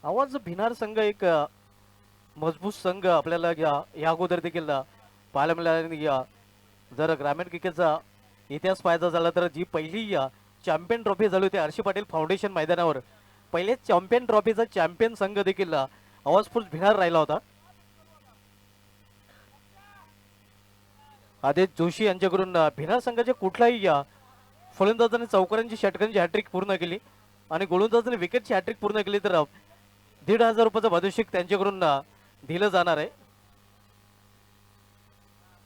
आवाज भिनार संघ एक मजबूत संघ आपल्याला या अगोदर देखील पाहायला मिळाला. जर ग्रामीण क्रिकेटचा इतिहास पाहायचा झाला तर जी पहिली चॅम्पियन ट्रॉफी झाली होती हर्षी पाटील फाउंडेशन मैदानावर, पहिले चॅम्पियन ट्रॉफीचा चॅम्पियन संघ देखील आवाजपूर भिनार राहिला होता. आदेश जोशी यांच्याकडून भिनार संघाच्या कुठलाही फलंदाजाने चौकारांची षटकांची हॅट्रिक पूर्ण केली आणि गोलंदाजाने विकेटची हॅट्रिक पूर्ण केली तर 1,500 रुपयाचं पारितोषिक त्यांच्याकडून दिलं जाणार आहे.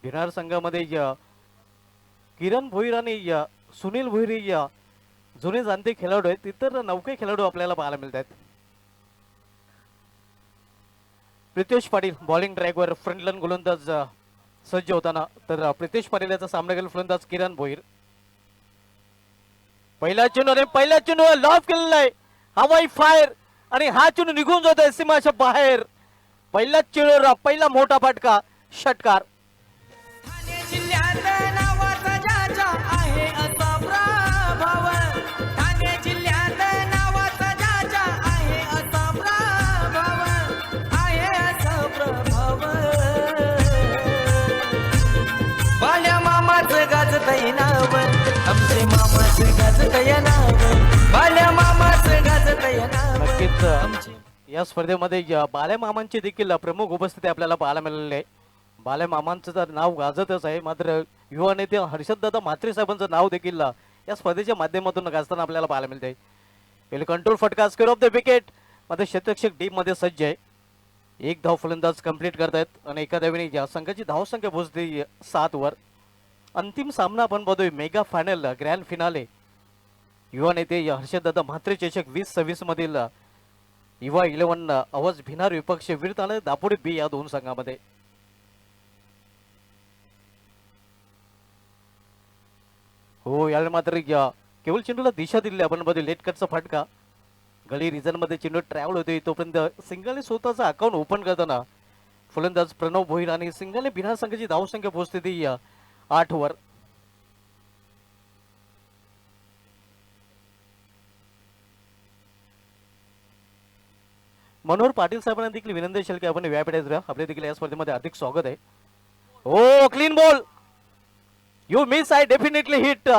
भिनार संघामध्ये किरण भोईर आणि सुनील भोईर जुने जाणते खेळाडू आहेत, इतर नौके खेळाडू आपल्याला पाहायला मिळत आहेत. प्रितेश पाटील बॉलिंग ट्रॅकवर फ्रंटलाईन गोलंदाज सज्ज होताना, तर प्रितेश पाटील याचा सामना केला फलंदाज किरण भोईर. पहिला चेंडू लॉफ केलेला आहे, हवाई फायर आणि हा चेंडू निघून जातोय सीमाच्या बाहेर. पहिला चेंडूवर पहिला मोठा फटका, षटकार. ठाणे जिल्ह्यात नावाचा ज्याचा आहे असा प्रभाव, ठाणे जिल्ह्यात नावाचा ज्याचा आहे असा प्रभाव, आहे असा प्रभाव. बाल्या मामाचं गाजतय नाव, आमचे मामाचं गाजतय नाव, बाल्या मामाचं गाजतय नाव. नक्कीच या स्पर्धेमध्ये बाल्या मामांची देखील प्रमुख उपस्थिती आपल्याला पाहायला मिळालेली आहे. बाल्या मामांचं तर नाव गाजतच आहे, मात्र युवा नेते हर्षददादा म्हात्रे साहेबांचं नाव देखील या स्पर्धेच्या माध्यमातून गाजताना आपल्याला पाहायला मिळते. वेल कंट्रोल फटका, स्क्वेअर ऑफ द विकेट. मात्र शतरक्षक डीप मध्ये सज्ज आहे. एक धाव फलंदाज कंप्लीट करतायत आणि एका धावेने या संघाची धावसंख्या पोहोचते 7 वर. अंतिम सामना आपण बघतोय, मेगा फायनल ग्रँड फिनाले. युवा नेते हर्षददादा म्हात्रे चषक 2026 मधील युवा 11 आवाज भिनार विपक्ष विरुद्ध आले दापोडी बी या दोन संघामध्ये. हो, याला मात्र केवळ चेंडूला दिशा दिली आपण बघतो. लेट कटचा फटका, गली रिजन मध्ये चेंडू ट्रॅव्हल होते तोपर्यंत सिंगलने स्वतःचा अकाउंट ओपन करताना फलंदाज प्रणव भोईर आणि सिंगलने भिनार संघाची धावसंख्या पोहोचते ती 8 वर. मनोहर पाटील साहेबांना देखील विनंती असेल की आपण व्यापीठ आपले देखील या स्पर्धेमध्ये हार्दिक स्वागत आहे. हो, clean bowl, you miss, I definitely hit.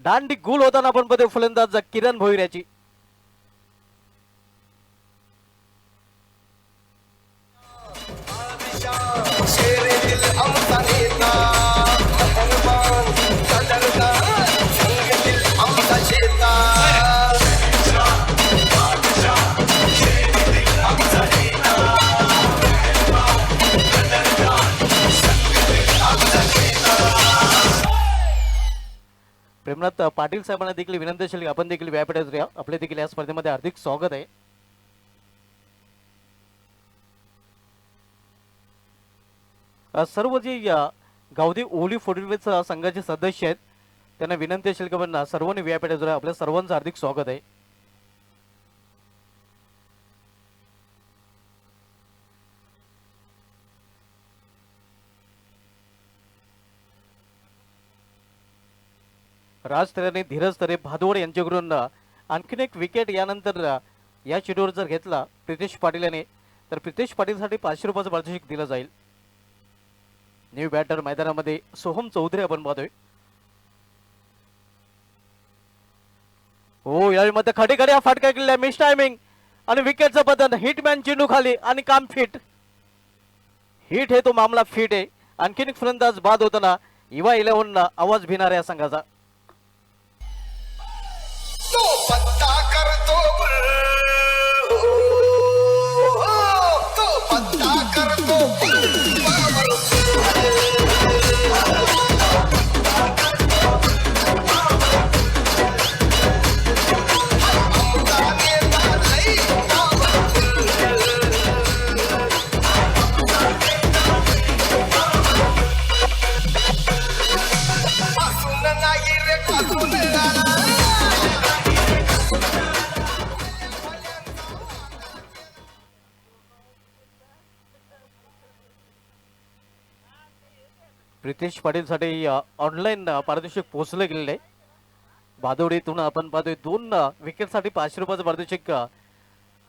दांडी गुल होताना आपण बघतो फलंदाज किरण भोईर याची. प्रेमनाथ पाटील साहेबांना देखील विनंती असेल की आपण देखील व्यापीठात या आपले देखील या स्पर्धेमध्ये हार्दिक स्वागत आहे. सर्व जे गावदी ओली फुटबॉल संघाचे सदस्य आहेत त्यांना विनंती असेल की आपण सर्वांनी व्यापीठात या आपल्या सर्वांचं हार्दिक स्वागत आहे. राज तरे, धीरज तरे, भादवड यांच्याकडून आणखीन एक विकेट यानंतर या चेंडूवर जर घेतला प्रितेश पाटील याने तर प्रितेश पाटीलसाठी 500 रुपयाचं पारितोषिक दिलं जाईल. न्यू बॅटर मैदानामध्ये सोहम चौधरी आपण पाहतोय. हो, यामध्ये खडे खडे हा फटका केलेला, मिस टायमिंग आणि विकेटचं बदल. हिटमॅन चेंडू खाली आणि काम फिट. हिट आहे तो मामला फिट आहे. आणखीन एक फलंदाज बाद होताना युवा 11 आवाज भिनार या संघाचा. तो पत्ता करतो गुल, तो पत्ता करतो गुल. प्रितेश पाटील साठी ऑनलाईन पारितोषिक पोहोचले गेलेले. भादोडीतून आपण पाहतोय 2 विकेट साठी 500 रुपयाचं पारितोषिक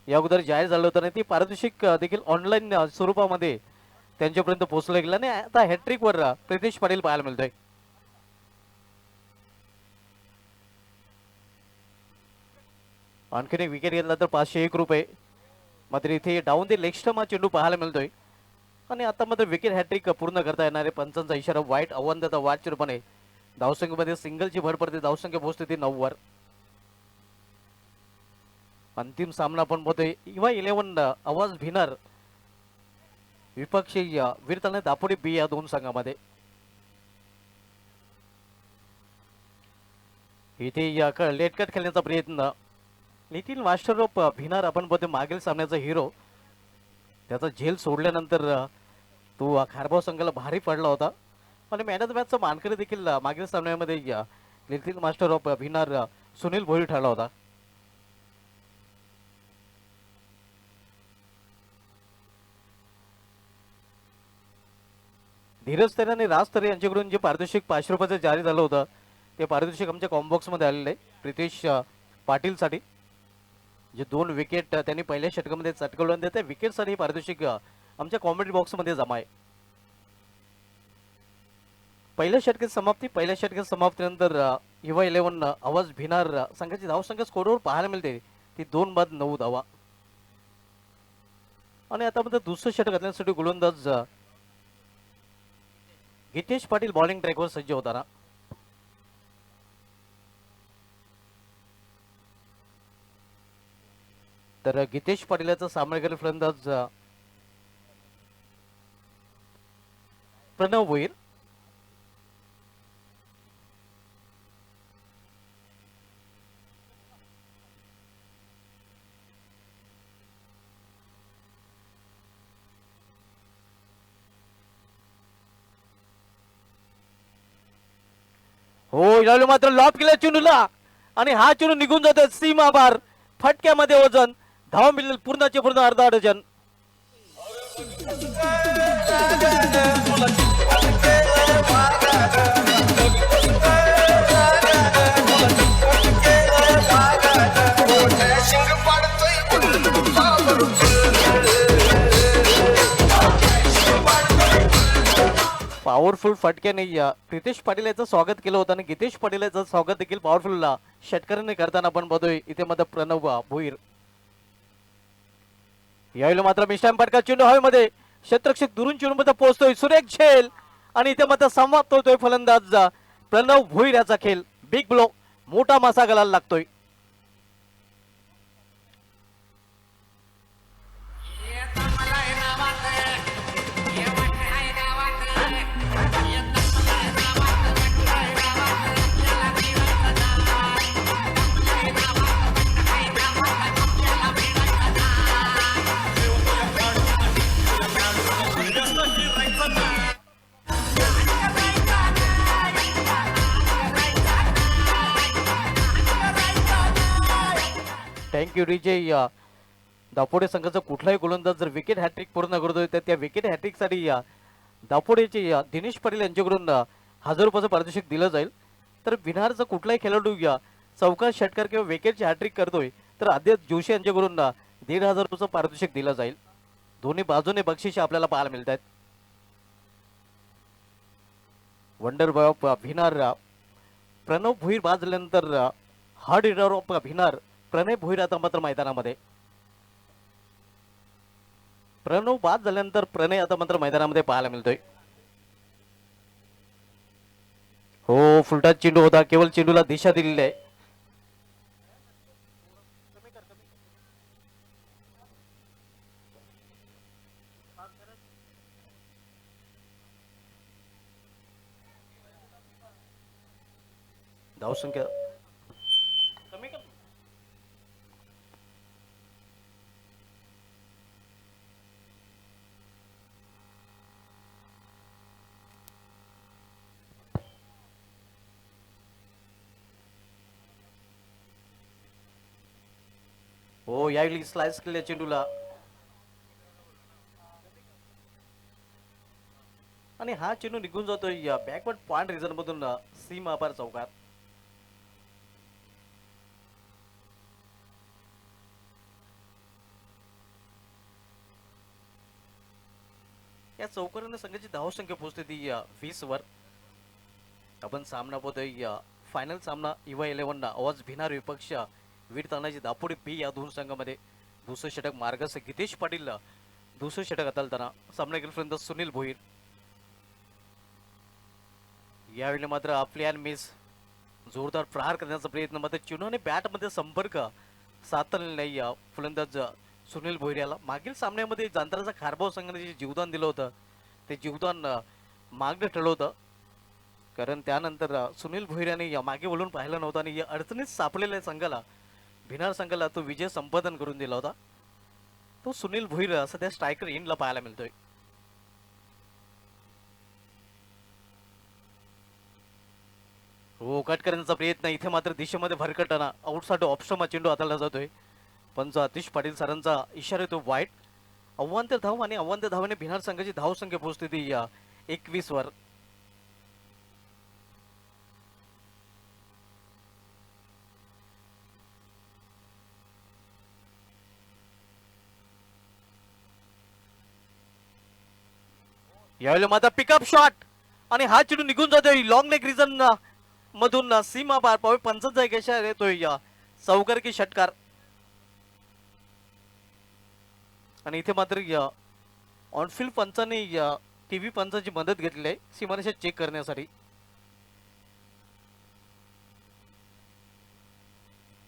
या अगोदर जाहीर झालं होतं आणि ती पारितोषिक देखील ऑनलाईन स्वरूपामध्ये त्यांच्यापर्यंत पोहोचलं गेलं आणि आता हॅट्रिक वर प्रितेश पाटील पाहायला मिळतोय. आणखीन एक विकेट घेतला तर 501 रुपये. मात्र इथे डाऊन द लेग स्टंप हा चेंडू पाहायला मिळतोय आणि आता मात्र विकेट हॅट्रिक पूर्ण करता येणारे पंचांचा इशारा वाईट आव्हान देता वाटच्या रूपाने धावसंख्येमध्ये सिंगलची भर पडते. धावसंख्या पोहोचते ती 9 वर. अंतिम सामना आपण बघतोय इव्हा 11 आवाज भिनार विपक्षी वीरताने दापोडी बी या दोन संघामध्ये. इथे लेट कट खेळण्याचा प्रयत्न. लिटिल मास्टर ऑफ भिनार आपण बघतोय मागील सामन्याचा हिरो. त्याचा झेल सोडल्यानंतर तो खारबाव संघाला भारी पडला होता आणि मॅन ऑफ द मॅचचा मानकरी देखील मागील सामन्यामध्ये little master of Bhinar Sunil Bhoir ठरला होता. धीरज तरे आणि राज तरे यांच्याकडून जे पारितोषिक 500 रुपयाचं जारी झालं होतं ते पारितोषिक आमच्या कॉम्बॉक्स मध्ये आलेलं आहे. प्रितेश पाटील साठी जे 2 विकेट त्यांनी पहिल्या षटकामध्ये चटकवलं आणि त्या विकेट साठी पारितोषिक आमच्या कॉमेंट्री बॉक्स मध्ये जमा आहे. पहिल्या षटकात समाप्तीनंतर इव्हा 11 आवाज भिनार संघाची धावसंख्या स्कोरवर पाहायला मिळते ती 2 बाद 9 धावा. आणि आता मात्र दुसरं षटक घालण्यासाठी गोलंदाज गितेश पाटील बॉलिंग ट्रॅकवर सज्ज होताना. तर गितेश पाटीलचा सामना करेल फलंदाज प्रणव भोईर. हो यावेळी मात्र लॉप केला चेंडूला आणि हा चेंडू निघून जातोय सीमा बार. फटक्यामध्ये वजन धाव मिळेल पूर्णचे पूर्ण अर्धा डझन. शिंग पाडतोय पॉवरफुल फटक्याने प्रितेश पाटील याचं स्वागत केलं होतं आणि गितेश पाटील याचं स्वागत देखील पॉवरफुल षटकाराने करताना आपण बघतोय. इथे मात्र प्रणव भोईर. यावेळी मात्र मिस्टाम फटका चेंडू हवेमध्ये क्षेत्ररक्षक दुरून चेंडूमध्ये पोहोचतोय. सुरेख झेल आणि इथे मात्र समाप्त होतोय फलंदाज प्रणव भोईर याचा खेळ. बिग ब्लॉक मोठा मासा घालायला लागतोय. Thank you DJ. दापोडे संघाचा कुठलाही गोलंदाज जर विकेट हॅट्रिक पूर्ण करतोय तर त्या विकेट हॅट्रिक साठी दापोडेचे दिनेश पाटील यांच्याकडून 1000 रुपयाचं पारितोषिक दिलं जाईल. तर बिहारचा कुठलाही खेळाडू चौकार षटकार किंवा विकेटची हॅट्रिक करतोय तर आदित्य जोशी यांच्याकडून 1500 रुपयाचं पारितोषिक दिलं जाईल. दोन्ही बाजूने बक्षीस आपल्याला पाहायला मिळत आहेत. Wonder boy of Bhinar Pranav Bhoir बाद झाल्यानंतर hard hitter of Bhinar Pranay Bhoir आता मात्र मैदानामध्ये. प्रणव बाद झाल्यानंतर प्रणय आता मात्र मैदानामध्ये पाहायला मिळतोय. हो फुलटा चेंडू होता. केवळ चेंडूला दिशा दिलेली आहे. धावसंख्या कमी कर. हो यावेळी स्लाइस केल्या चेंडूला आणि हा चेंडू निघून जातोय बॅकवर्ड पॉइंट रिझन मधून सीमा अपार चौकात. या चौकाराने संघाची धावसंख्या पोहोचते ती 20 वर. आपण सामना बघतोय फायनल सामना युवा 11 आवाज भिनार विपक्ष वीर तानाजी दापोडी बी या दोन संघामध्ये. दुसरं षटक मार्गस गितेश पाटील दुसरं षटक हाताळताना सामना गेलपर्यंत सुनील भोईर. यावेळी मात्र आपली अँड मिस जोरदार प्रहार करण्याचा प्रयत्न मात्र चिनोने बॅटमध्ये संपर्क साधलेला नाही फलंदाज सुनील भोईर याला. मागील सामन्यामध्ये जांतराचा खारबाव संघाने जे जीवदान दिलं होतं ते जीवदान मागं ठेवलं होतं, कारण त्यानंतर सुनील भोईर याने मागे वळून पाहिलं नव्हतं आणि या अडचणीत सापडलेल्या संघाला भिनार संघाला तो विजय संपादन करून दिला होता. तो सुनील भोईर सध्या स्ट्रायकर इनला पाहायला मिळतोय. हो, कट करण्याचा प्रयत्न इथे मात्र दिशेमध्ये भरकटना आउटसाइड ऑप्शन चेंडू हाताळला जातोय. पण जो आतिश पाटील सरांचा इशारा तो वाईट. अव्वांतर धाव आणि अव्वांतर धावाने भिनार संघाची धावसंख्या पोहोचते ती 21 वर. यावेळी माझा पिकअप शॉट आणि हा चेंडू निघून जातोय लॉंग लेग रिजन मधून सीमा पार पावे 50 जागेच्या येतोय चौकार की षटकार. आणि इथे मात्र ऑनफिल्ड पंचाने टीव्ही पंचाची मदत घेतली आहे सीमारेषा चेक करण्यासाठी.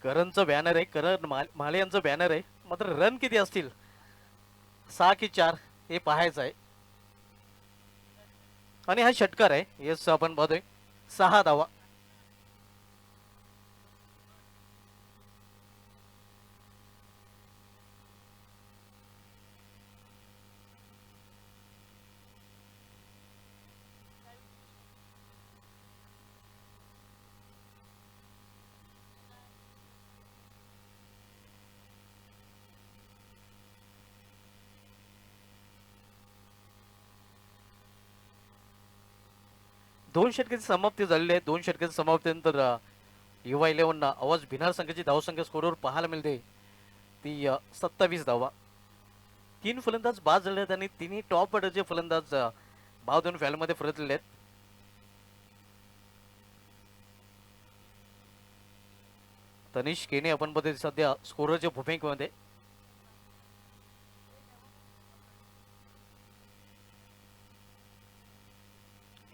करणचं बॅनर आहे, करण माले यांचं बॅनर आहे, मात्र रन किती असतील 6 की 4 हे पाहायचं आहे. आणि हा षटकार आहे. येस, आपण बघतोय 6 धावा. दोन षटकाची समाप्ती झालेली आहे. 2 षटकाची समाप्तीनंतर युवा 11 आवाज भिनार संघाची धावसंख्या स्कोरवर पाहायला मिळते ती 27 धावा. 3 फलंदाज बाद झाले आहेत आणि तिन्ही टॉप ऑर्डरचे फलंदाज भाव देऊन फॅलमध्ये परतलेले आहेत. तनिष केने आपण बघते सध्या स्कोररच्या भूमिकेमध्ये.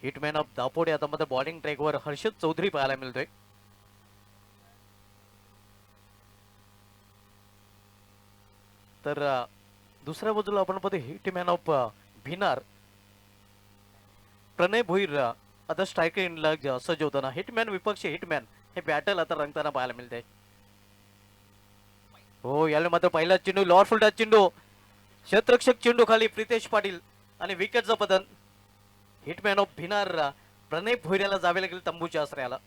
हिटमॅन ऑफ दापोडे आता मध्ये बॉलिंग ट्रॅकवर हर्षद चौधरी पाहायला मिळतोय. तर दुसऱ्या बाजूला आपण पाहतो हिटमॅन ऑफ भिनार प्रणय भोईर आता स्ट्रायकर इनला सज्ज होताना. हिटमॅन विपक्ष हिटमॅन हे बॅटल आता रंगताना पाहायला मिळते. हो, याला मात्र पहिला चेंडू लॉर फुलटा चेंडू क्षेत्ररक्षक चेंडू खाली प्रितेश पाटील आणि विकेटचं पतन. हिटमॅन ऑफ भिनार प्रणय भोईऱ्याला जावे लागेल तंबूच्या आश्रयाला.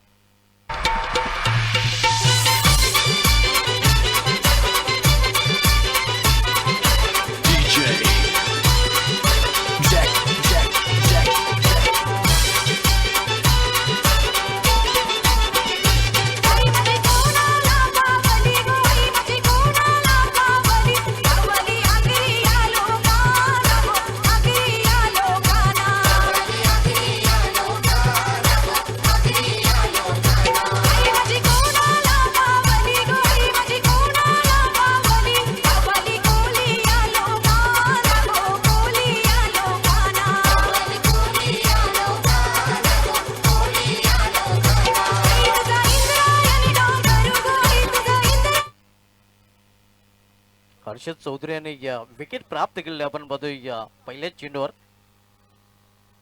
हर्षद चौधरी यांनी विकेट प्राप्त केलेले आपण बघतोय पहिल्याच चेंडूवर.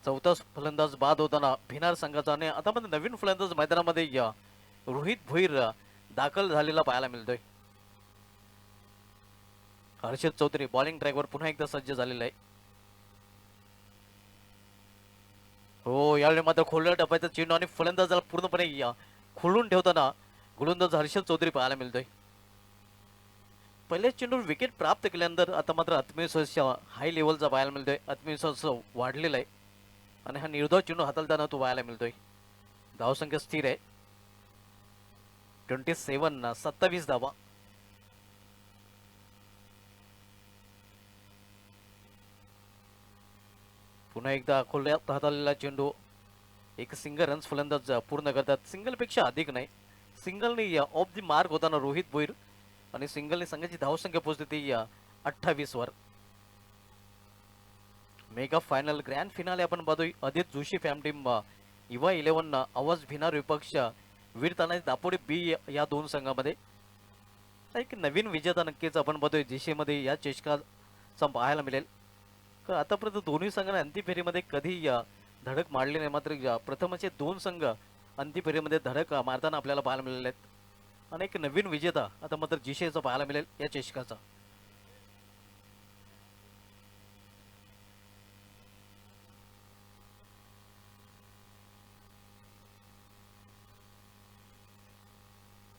चौथा फलंदाज बाद होताना भिनार संघाचा आणि आता मध्ये नवीन फलंदाज मैदानामध्ये रोहित भोईर दाखल झालेला पाहायला मिळतोय. हर्षद चौधरी बॉलिंग ट्रॅकवर पुन्हा एकदा सज्ज झालेला आहे. हो, यावेळी मात्र खोलल्या टप्प्याचा चेंडू आणि फलंदाजाला पूर्णपणे खोलून ठेवताना गोलंदाज हर्षद चौधरी पाहायला मिळतोय. पहिल्याच चेंडूवर विकेट प्राप्त केल्यानंतर आता मात्र आत्मविश्वास हाय लेवलचा पाहायला मिळतोय. आत्मविश्वास वाढलेला आहे आणि हा निर्धाव चेंडू हाताळताना तो पाहायला मिळतोय. धावसंख्या स्थिर आहे 27 धावा. पुन्हा एकदा खोल्यात हाताळलेला चेंडू एक सिंगल रन्स फलंदाज पूर्ण करतात. सिंगलपेक्षा अधिक नाही, सिंगलने ऑफ दी मार्क होताना रोहित भोईर आणि सिंगलने संघाची धावसंख्या पोहोचते ती 28 वर. मेगा फायनल ग्रँड फिनाले आपण पाहतोय. अदित जोशी फॅम टीम युवा 11 आवाज भिनार विपक्ष वीर तानाजी दापोडे बी या दोन संघामध्ये एक नवीन विजेता नक्कीच आपण पाहतोय दिशेमध्ये या चषकाचा पाहायला मिळेल. तर आतापर्यंत दोन्ही संघांना अंतिम फेरीमध्ये कधी धडक मारली नाही, मात्र प्रथमचे दोन संघ अंतिम फेरीमध्ये धडक मारताना आपल्याला पाहायला मिळाले आहेत आणि एक नवीन विजेता आता मात्र जिशेचा पाहायला मिळेल या चषकाचा.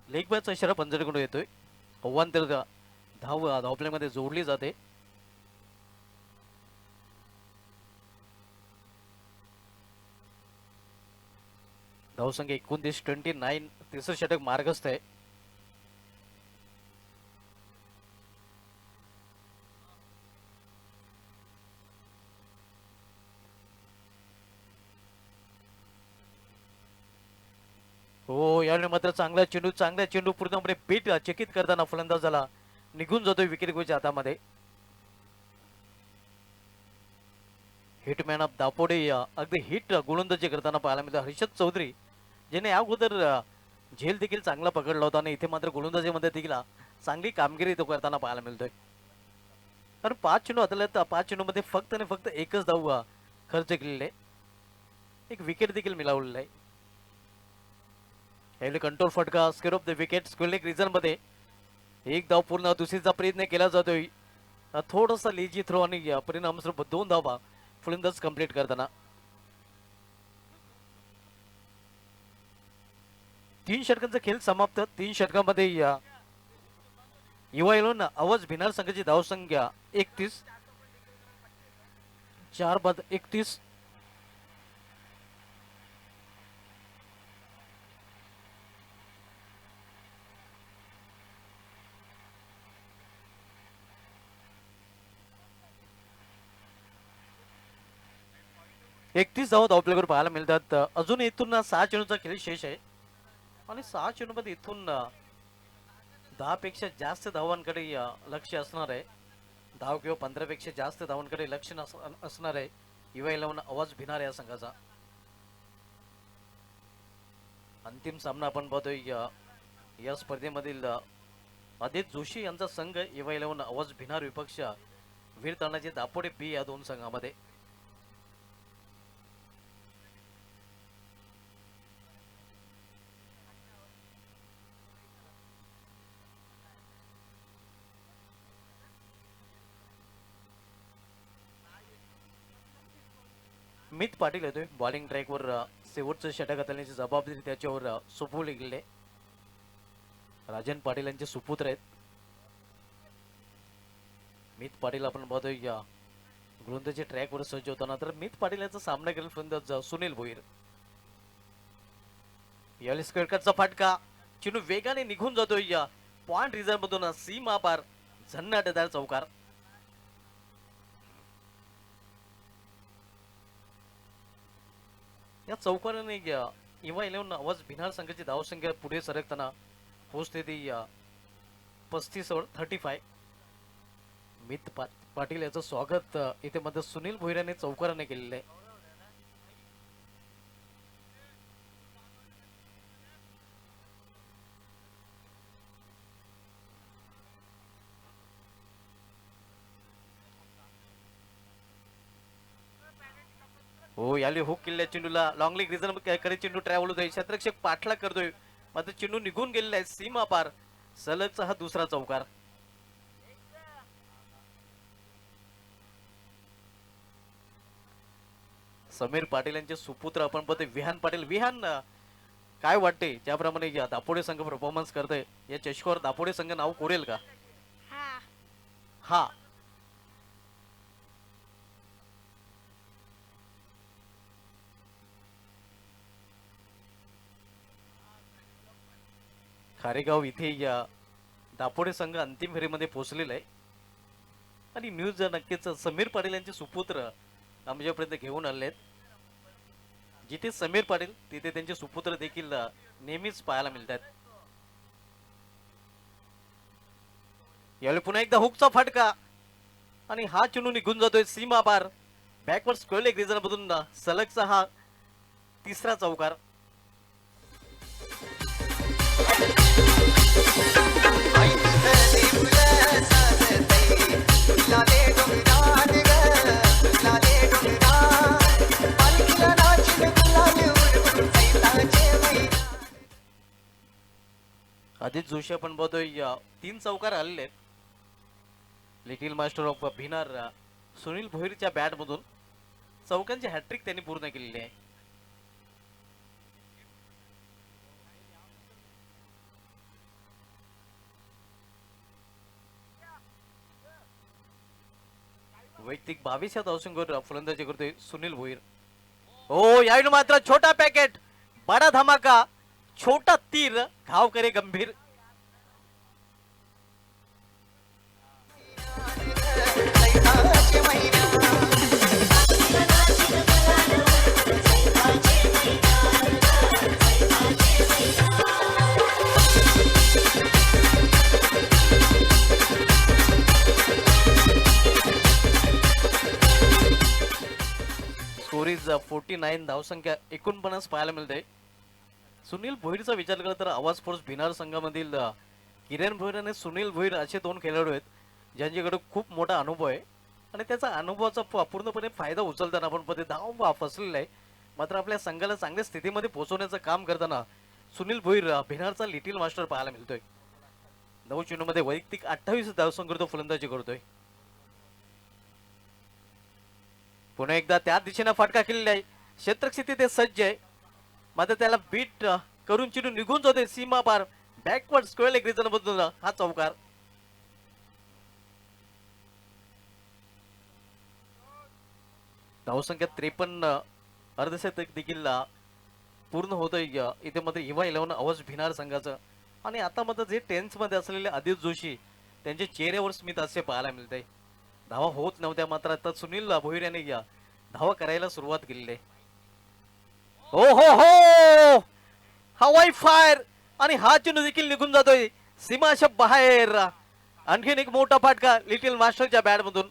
लेग बॅटचा इशारा पंजाकडून येतोय. अव्वांतर धावप्लेमध्ये जोडली जाते. धावसंख्या 29 तिसरं षटक मार्गस्थ आहे. हो, यावेळी मात्र चांगला चेंडू पूर्णपणे पीठ चकित करताना फलंदाजाला निघून जातोय विकेट गोच्या हातामध्ये. हिटमॅन ऑफ दापोडे अगदी हिट गोलंदाजी करताना पाहायला मिळतं हर्षद चौधरी, ज्याने अगोदर झेल देखील चांगला पकडला होता आणि इथे मात्र गोलंदाजीमध्ये देखील चांगली कामगिरी तो करताना पाहायला मिळतोय. कारण 5 चेंडू हाताळल्यात, 5 चेंडूमध्ये फक्त आणि फक्त एकच धाव खर्च केलेले, एक विकेट देखील मिळवलेला आहे. यावेळी कंट्रोल फटका square of the wicket square reason मध्ये एक धाव पूर्ण दुसरीचा प्रयत्न केला जातोय. थोडासा लेजी थ्रो आणि परिणामस्वरूप 2 धावा फलंदाज कंप्लीट करताना. 3 षटकांचा खेळ समाप्त. 3 षटकांमध्ये युवा येऊन आवाज भिनार संघाची धावसंख्या 31, 4 बाद 31. धावा धावप्लेवर पाहायला मिळतात. अजून इथून 6 चेंडूचा खेळ शेष आहे आणि 6 चेंडूमध्ये इथून 10 पेक्षा जास्त धावांकडे लक्ष असणार आहे. 10 किंवा 15 पेक्षा जास्त धावांकडे लक्ष असणार आहे युवा 11 आवाज भिनार या संघाचा. अंतिम सामना आपण पाहतोय या स्पर्धेमधील आदित जोशी यांचा संघ युवा 11 आवाज भिनार विपक्ष वीर तानाजी दापोडे बी या दोन संघामध्ये. मित पाटील येतोय बॉलिंग ट्रॅकवर. शेवटचं षटक हाताळण्याची जबाबदारी त्याच्यावर सोपवली गेली आहे. राजन पाटील यांचे सुपुत्र आहेत. मित पाटील आपण पाहतोय गोलंदाजी ट्रॅकवर सज्ज होताना, तर मित पाटील यांचा सामना करेल फलंदाज सुनील भोईर. यावेळी स्क्वेअरकटचा फटका, चेंडू वेगाने निघून जातोय पॉइंट रिझर्व मधून सीमा पार झन्नाटदार चौकार. या चौकाराने युवा 11 आवाज भिनार संघाची धावसंख्या पुढे सरकताना पोहोचते ती 35 वर 35. मित पाटील याचं स्वागत इथे मध्ये सुनील भोईराने चौकाराने केलेलं आहे. हो, याली हुक केलेल्या चेंडूला लॉंग लेग रिझन कडे चेंडू ट्रॅव्हल होतोय. क्षेत्ररक्षक पाठलाग करतोय, मात्र चेंडू निघून गेलेला आहे सीमा पार. सलगचा हा दुसरा चौकार. समीर पाटील यांचे सुपुत्र आपण पाहतोय विहान पाटील. विहान, काय वाटते ज्याप्रमाणे दापोडे संघ परफॉर्मन्स करतोय या चषकावर दापोडे संघ नाव कोरेल का? हा, खारेगाव इथे दापोडे संघ अंतिम फेरीमध्ये पोहोचलेला आहे आणि न्यूज नक्कीच समीर पाटील यांचे सुपुत्र आमच्यापर्यंत घेऊन आलेत. जिथे समीर पाटील तिथे त्यांचे सुपुत्र देखील नेहमीच पाहायला मिळतात. यावेळी पुन्हा एकदा हुकचा फटका आणि हा चेंडू निघून जातोय सीमा पार. बॅकवर्ड स्क्वेअर लेग रिजनमधून सलगचा हा तिसरा चौकार. आदित जोशी आपण बघतोय 3 चौकार आलेले आहेत. Little master of Bhinar Sunil भोईरच्या बॅट मधून चौकांची हॅट्रिक त्यांनी पूर्ण केलेली आहे. वैयक्तिक 22 या धावसंख्येवर फलंदाजी करतोय सुनील भोईर. ओ यावेळी मात्र छोटा पॅकेट, बडा धमाका, छोटा तीर, घाव करे गंभीर. स्कोरीज 49, धावसंख्या 49 पाहायला मिळते. सुनील भोईरचा विचार केला तर आवाज फोर्स भिनार संघामधील किरण भोईर आणि सुनील भोईर असे 2 खेळाडू आहेत ज्यांच्याकडे खूप मोठा अनुभव आहे आणि त्याचा अनुभवाचा पूर्णपणे फायदा उचलताना आपण पद्धती धाव फसलेला आहे. मात्र आपल्या संघाला चांगल्या स्थितीमध्ये पोहोचवण्याचं काम करताना सुनील भोईर भिनारचा लिटिल मास्टर पाहायला मिळतोय. 9 चेंडूमध्ये वैयक्तिक 28 धावसंख्येवर फलंदाजी करतोय. पुन्हा एकदा त्या दिशेने फटका केलेला आहे. क्षेत्रक्षिती ते सज्ज आहे मात्र त्याला बीट करून चेंडू निघून जाते सीमा पार. बॅकवर्ड स्क्वेअर लेग रिजन मधून हा चौकार. धावसंख्या 53, अर्धशतक देखील पूर्ण होतोय इथे मध्ये इव्हा 11 आवाज भिनार संघाचं. आणि आता मध्ये जे टेन्स मध्ये असलेले आदित जोशी त्यांच्या चेहऱ्यावर स्मित असे पाहायला मिळते. धावा होत नव्हत्या मात्र आता सुनील भोईर यांनी धावा करायला सुरुवात केलेली आहे. हो हो हो, हवाई फायर आणि हा चेंडू देखील निघून जातोय सीमाच्या बाहेर. आणखीन एक मोठा फटका लिटिल मास्टरच्या बॅट मधून.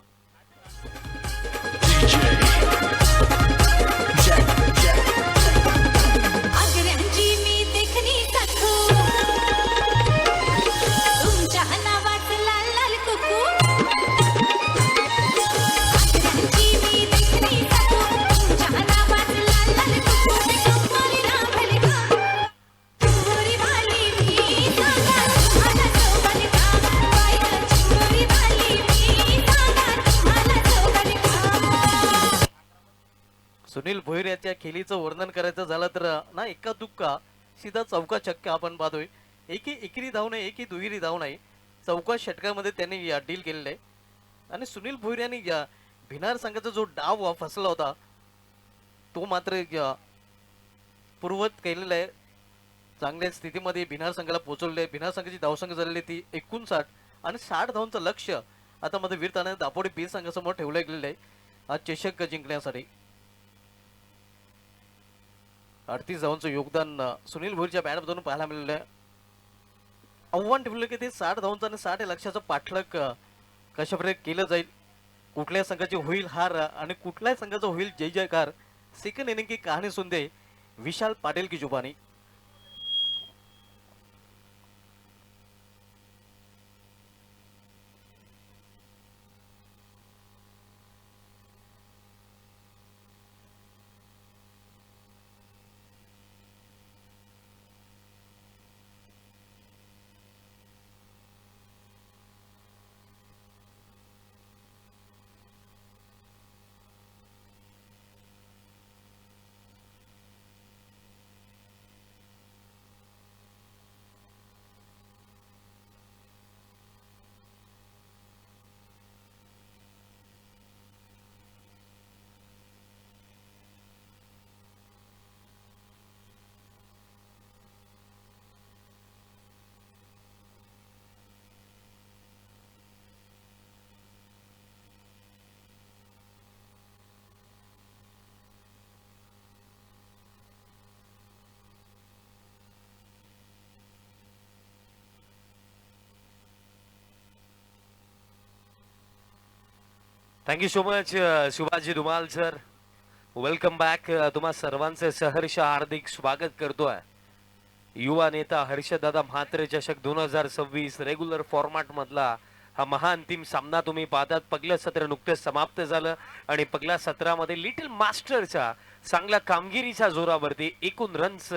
सुनील भोईर याच्या खेळीचं वर्णन करायचं झालं तर ना एका दुक्का सीधा चौका छक्का आपण पाहतोय. एकही एकेरी धाव नाही, एकही दुहेरी धाव नाही, चौका षटकामध्ये त्यांनी डील केलेलं आहे. आणि सुनील भोईर यांनी भिनार संघाचा जो डाव फसला होता तो मात्र पूर्वत केलेला आहे. चांगल्या स्थितीमध्ये भिनार संघाला पोहोचवले. भिनार संघाची धावसंख्या झालेली ती 59 आणि 60 धावांचं लक्ष आता मध्ये वीरताने दापोडी बी संघासमोर ठेवलं गेलेलं आहे आज चषक जिंकण्यासाठी. 38 धावांचं योगदान सुनील भोईरच्या बॅटमधून पाहायला मिळालं आहे. आव्हान ठेवलं की ते 60 धावांचं आणि 60 लक्षाचं पाठलाग कशाप्रकारे केलं जाईल, कुठल्या संघाची होईल हार आणि कुठल्या संघाचा होईल जय जयकार. सेकंड इनिंग की कहाणी सुनते विशाल पाटील की जुबानी. Thank you so much Subhashji Dhumal sir. Welcome back. तुम्हा सर्वांचे सहर्ष हार्दिक स्वागत करतोय. युवा नेता हर्षदादा म्हात्रे चषक 2026 रेग्युलर फॉर्मॅट मधला हा महाअंतिम सामना तुम्ही पाहतात. पहिलं सत्र नुकतेच समाप्त झालं आणि पहिल्या सत्रामध्ये लिटिल मास्टरच्या चांगल्या कामगिरीच्या जोरावरती एकूण रन्स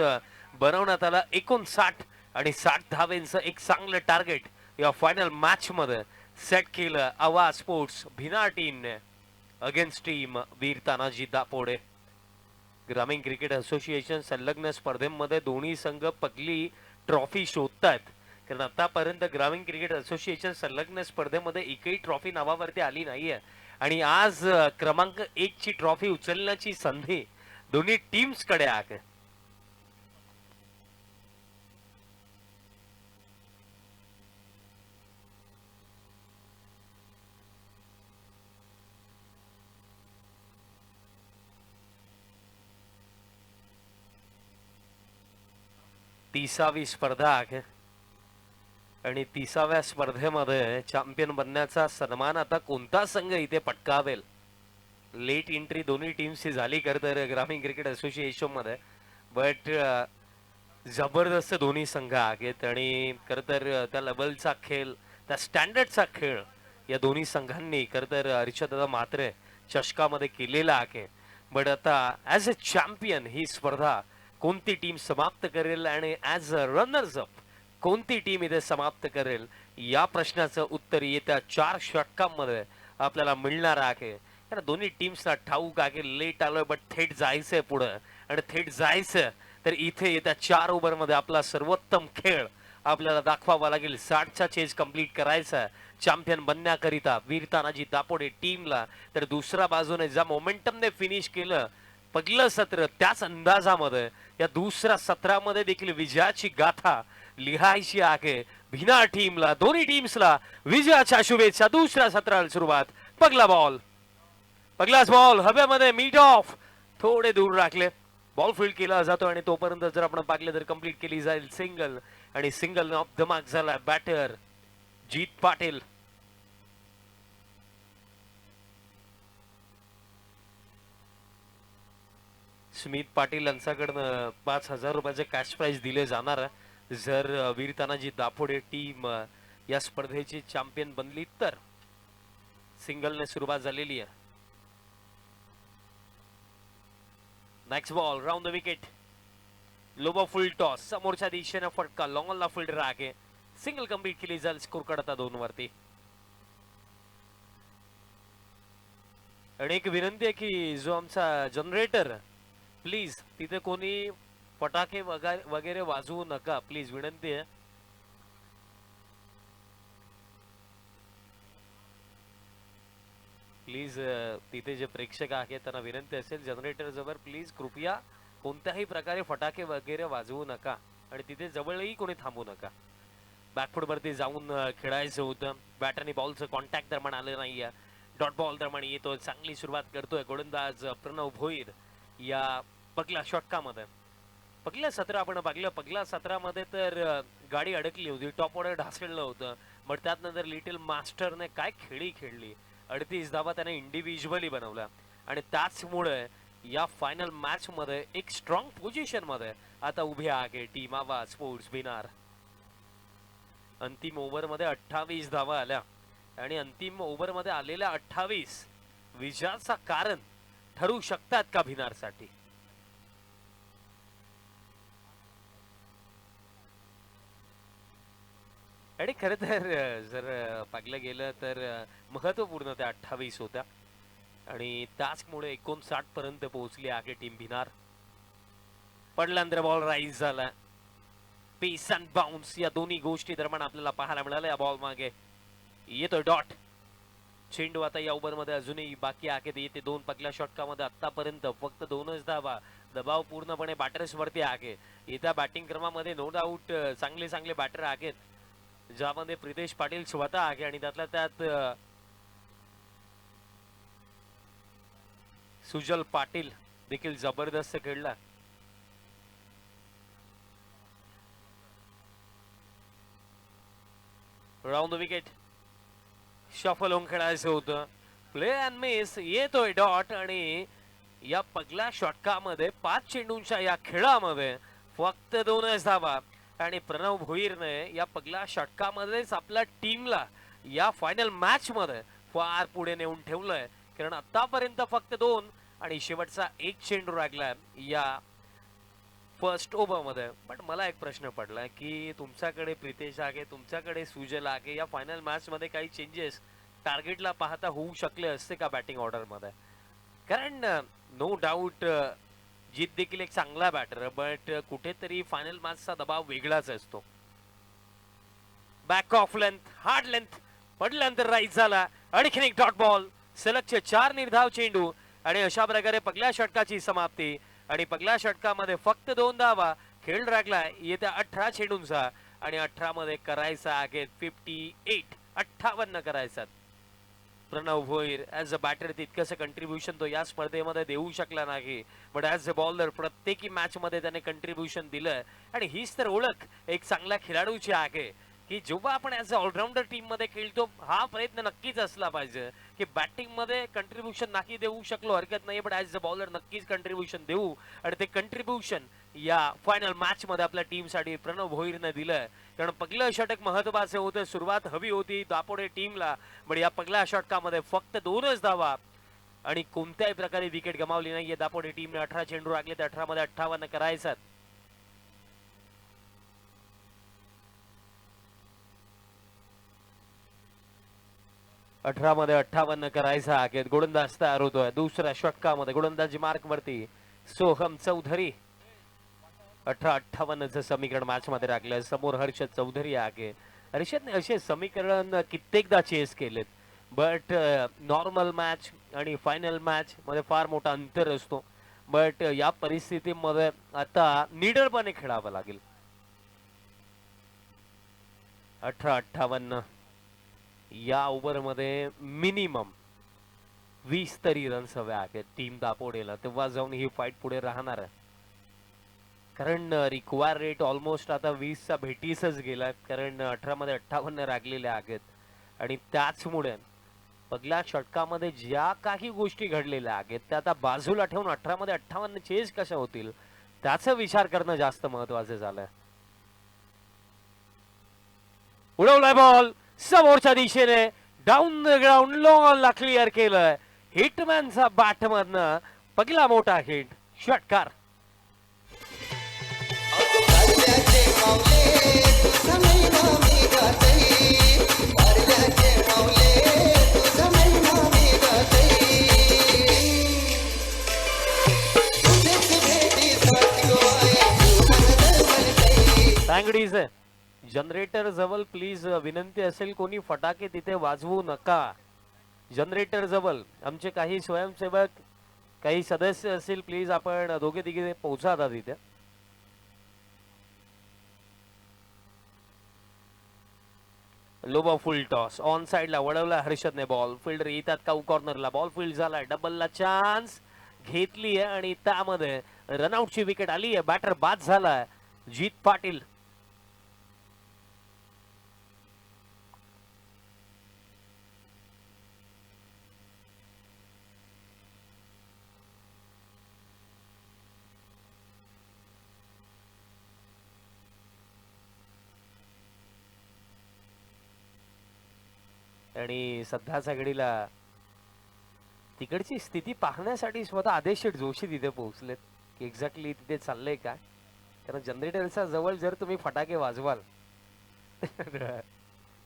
बनवण्यात आला. 59 आणि 60 धावेंचं एक चांगलं टार्गेट या फायनल मॅच मध्ये सेट केलं आवाज स्पोर्ट्स भिनार टीमने अगेन्स्ट टीम वीर तानाजी दापोडे. ग्रामीण क्रिकेट असोसिएशन संलग्न स्पर्धेमध्ये दोन्ही संघ पहिली ट्रॉफी शोधतात. कारण आतापर्यंत ग्रामीण क्रिकेट असोसिएशन संलग्न स्पर्धेमध्ये एकही ट्रॉफी नावावरती आली नाहीये आणि आज क्रमांक 1 ची ट्रॉफी उचलण्याची संधी दोन्ही टीम्स कडे आहे. तिसावी स्पर्धा आहे आणि 30व्या स्पर्धेमध्ये चॅम्पियन बनण्याचा सन्मान आता कोणता संघ इथे पटकावेल. लेट एंट्री दोन्ही टीम्सची झाली तर ग्रामीण क्रिकेट असोसिएशन मध्ये, बट जबरदस्त दोन्ही संघ आहेत आणि तर त्या लेवलचा खेळ, त्या स्टँडर्डचा खेळ या दोन्ही संघांनी तर हर्षदादा म्हात्रे चषकामध्ये केलेला आहे. बट आता ऍज अ चॅम्पियन ही स्पर्धा कोणती टीम समाप्त करेल आणि ऍज अ रनर्स अप कोणती टीम इथे समाप्त करेल या प्रश्नाचं उत्तर येत्या 4 षटकांमध्ये आपल्याला मिळणार आहे. कारण दोन्ही टीम्सला ठाऊक आहे लेट आलोय बट थेट जायचंय पुढं आणि थेट जायचं तर इथे येत्या 4 ओव्हरमध्ये आपला सर्वोत्तम खेळ आपल्याला दाखवावा लागेल. 60चा चेज कंप्लीट करायचा चॅम्पियन बनण्याकरिता वीर तानाजी दापोडे टीमला. तर दुसऱ्या बाजूने ज्या मोमेंटमने फिनिश केलं पहिलं सत्र त्याच अंदाजामध्ये या दुसऱ्या सत्रामध्ये देखील विजयाची गाथा लिहायची आहे भिनार टीमला. दोन्ही टीम्सला विजयाच्या शुभेच्छा. दुसऱ्या सत्राला सुरुवात. पहिलाच बॉल हवेमध्ये मीट ऑफ थोडे दूर राखले. बॉल फील्ड केला जातो आणि तोपर्यंत जर आपण पाहिलं तर कंप्लीट केली जाईल सिंगल आणि सिंगल ऑफ द मार्क झाला बॅटर जीत पाटील. स्मित पाटील यांच्याकडनं 5,000 रुपयाचे कॅश प्राइज दिले जाणार जर वीर तानाजी दापोडे टीम या स्पर्धेची चॅम्पियन बनली तर. सिंगलने सुरुवात झालेली आहे. Next ball round the wicket. Lobo full toss समोरच्या दिशेने फटका लॉंगला फिल्डर आहे. सिंगल कंप्लीट केली जाईल. स्कोर कडता 2 वरती. आणि एक विनंती आहे की जो आमचा जनरेटर प्लीज तिथे कोणी फटाके वगैरे वाजवू नका प्लीज, विनंती आहे. प्लीज तिथे जे प्रेक्षक आहेत त्यांना विनंती असेल जनरेटर जवळ प्लीज कृपया कोणत्याही प्रकारे फटाके वगैरे वाजवू नका आणि तिथे जवळही कोणी थांबू नका. बॅकफुट वरती जाऊन खेळायचं होतं. बॅटरनी बॉलचं कॉन्टॅक्ट दरम्यान आलं नाहीये. डॉट बॉल दरम्यान येतो. चांगली सुरुवात करतोय गोलंदाज प्रणव भोईर या पहिल्या षटकामध्ये. पहिल्या सत्र आपण पाहिलं पहिल्या सत्रामध्ये तर गाडी अडकली होती. टॉप ऑर्डर ढासळलं होतं. बट त्यानंतर लिटिल मास्टरने काय खेळी खेळली. 38 धावा त्याने इंडिव्हिज्युअली बनवला आणि त्याचमुळे या फायनल मॅच मध्ये एक स्ट्रॉंग पोझिशन मध्ये आता उभी आहे टीम आवाज स्पोर्ट्स भिनार. अंतिम ओव्हर मध्ये 28 धावा आल्या आणि अंतिम ओव्हर मध्ये आलेल्या 28 विजयाचा कारण ठरू शकतात का भिनारसाठी. आणि खरं तर जर पाहिलं गेलं तर महत्वपूर्ण त्या 28 होत्या आणि त्याचमुळे 59 पर्यंत पोहोचली आहे टीम भिनार. पडल्यानंतर बॉल राईज झाला. पेस अँड बाउन्स या दोन्ही गोष्टी दरम्यान आपल्याला पाहायला मिळाल्या. या बॉल मागे येतोय डॉट. चेंडू आता या ओव्हर मध्ये अजूनही बाकी आहे. येते 2 पहिल्या षटकामध्ये आतापर्यंत फक्त 2च धावा. दबाव पूर्णपणे बॅटर्स वरती आहे. येत्या बॅटिंग क्रमामध्ये नो डाऊट चांगले बॅटर आहेत ज्यामध्ये प्रितेश पाटील स्वतः आहे आणि त्यातल्या त्यात सुजल पाटील देखील जबरदस्त खेळला. Round the wicket. शफल होऊन खेळायचं होतं प्ले अँड मिस येतोय डॉट आणि या पगला षटकामध्ये 5 चेंडूंच्या या खेळामध्ये फक्त 2च धावा आणि प्रणव भोईरने या पगला षटकामध्येच आपल्या टीमला या फायनल मॅच मध्ये फार पुढे नेऊन ठेवलंय. कारण आतापर्यंत फक्त 2 आणि शेवटचा 1 चेंडू राहिलाय या फर्स्ट ओव्हर मध्ये. पण मला एक प्रश्न पडला की तुमच्याकडे प्रितेश आगे, तुमच्याकडे सुजल आगे, या फायनल मॅच मध्ये काही चेंजेस टार्गेटला पाहता होऊ शकले असते का बॅटिंग ऑर्डर मध्ये? कारण नो डाऊट जीत देखील एक चांगला बॅटर, बट कुठेतरी फायनल मॅचचा दबाव वेगळाच असतो. Back of length, hard length पडल्यानंतर राईट झाला. आणखीन एक डॉट बॉल, सलगचे 4 निर्धाव चेंडू आणि अशा प्रकारे पगल्या षटकाची समाप्ती. आणि पगल्या षटकामध्ये फक्त 2 धावा. खेळ लागलाय येत्या 18 चेंडूंचा आणि 18 मध्ये करायचा आहे 58 करायचा. Pranav Bhoir as a batter तितकंसं कंट्रीब्युशन तो या स्पर्धेमध्ये देऊ शकला नाही, बट ऍज अ बॉलर प्रत्येकी मॅच मध्ये त्याने कंट्रीब्युशन दिलं. आणि हीच तर ओळख एक चांगल्या खेळाडूची आहे की जेव्हा आपण ऍज अ ऑलराऊंडर टीम मध्ये खेळतो हा प्रयत्न नक्कीच असला पाहिजे की बॅटिंग मध्ये कंट्रीब्युशन नाही देऊ शकलो हरकत नाही, बट ऍज अ बॉलर नक्कीच कंट्रीब्युशन देऊ. आणि ते कंट्रीब्युशन या फायनल मॅच मध्ये आपल्या टीमसाठी प्रणव भोईरने दिलं. कारण पहिलं षटक महत्वाचे होते, सुरुवात हवी होती दापोडे टीमला, पण या पहिल्या षटकामध्ये फक्त 2च धावा आणि कोणत्याही प्रकारे विकेट गमावली नाहीये दापोडे टीमने. 18 चेंडू लागले तर 18 मध्ये 58 करायचा. मध्ये 58 करायचा आहे. गोलंदाज तयार होतोय. दुसऱ्या षटकामध्ये गोलंदाजी मार्क वरती सोहम चौधरी. 18-58 समीकरण मॅच मध्ये राखलं. समोर हर्षद चौधरी आहे. हर्षदने असे समीकरण कित्येकदा चेस केलेत, बट नॉर्मल मॅच आणि फायनल मॅच मध्ये फार मोठा अंतर असतो. बट या परिस्थितीमध्ये आता निडरपणे खेळावं लागेल. 18-58 या ओव्हर मध्ये मिनिमम 20 तरी रन्स हवे आहेत टीम दापोडेला, तेव्हा जाऊन ही फाईट पुढे राहणार आहे. कारण रिक्वायर रेट ऑलमोस्ट आता 20चा भेटीसच गेलाय. कारण 18 मध्ये 58 राखलेले आहेत आणि त्याचमुळे पहिल्या षटकामध्ये ज्या काही गोष्टी घडलेल्या आहेत त्या आता बाजूला ठेवून 18 मध्ये 58 चेस कशा होतील त्याचा विचार करणं जास्त महत्वाचं झालंय. उडवलाय बॉल समोरच्या दिशेने, डाऊन द ग्राउंड लॉनला क्लिअर केलंय. हिटमॅनचा बॅट मधनं पहिला मोठा हिट, षटकार. तांगडीज जनरेटर जवळ प्लीज विनंती असेल कोणी फटाके तिथे वाजवू नका. जनरेटर जवळ आमचे काही स्वयंसेवक काही सदस्य असतील, प्लीज आपण दोघे तिघे पोहोचा आता तिथे. लोबा फुल टॉस ऑन साइडला वळवला हर्षदने बॉल. फिल्डर येतात काऊ कॉर्नरला, बॉल फील्ड झालाय. डबलला चान्स घेतली आहे आणि त्यामध्ये रनआउटची विकेट आली आहे. बॅटर बाद झालाय जीत पाटील. आणि सध्याच्या घडीला तिकडची स्थिती पाहण्यासाठी स्वतः आदेश शेठ जोशी तिथे पोहोचलेत की एक्झॅक्टली तिथे चाललंय का. कारण जनरेटरच्या जवळ जर तुम्ही फटाके वाजवाल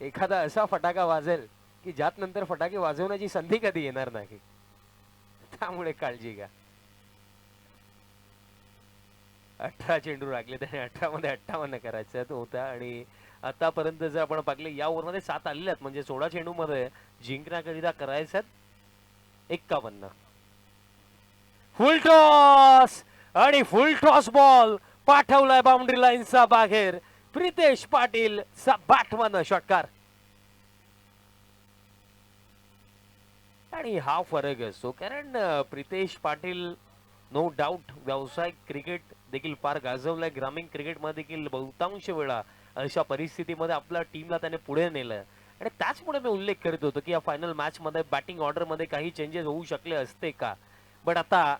एखादा असा फटाका वाजेल की ज्यात नंतर फटाके वाजवण्याची संधी कधी येणार नाही, त्यामुळे काळजी घ्या. 18 चेंडू लागले त्याने 18 मध्ये 58 करायचं होता आणि आतापर्यंत जर आपण पाहिले या ओव्हरमध्ये 7 आलेले आहेत, म्हणजे 16 चेंडू मध्ये जिंकण्याकरिता करायचं 51. फुल टॉस आणि फुल टॉस बॉल पाठवलाय बाउंड्री लाईनचा बाहेर. प्रितेश पाटील चा बॅटमन षटकार आणि हा फरक असतो. कारण प्रितेश पाटील नो डाऊट व्यावसायिक क्रिकेट देखील फार गाजवलाय. ग्रामीण क्रिकेट मध्ये देखील बहुतांश वेळा अशा परिस्थितीमध्ये आपल्या टीमला त्याने पुढे नेलं आणि त्याचमुळे मी उल्लेख करत होतो की या फायनल मॅच मध्ये बॅटिंग ऑर्डर मध्ये काही चेंजेस होऊ शकले असते का, बट आता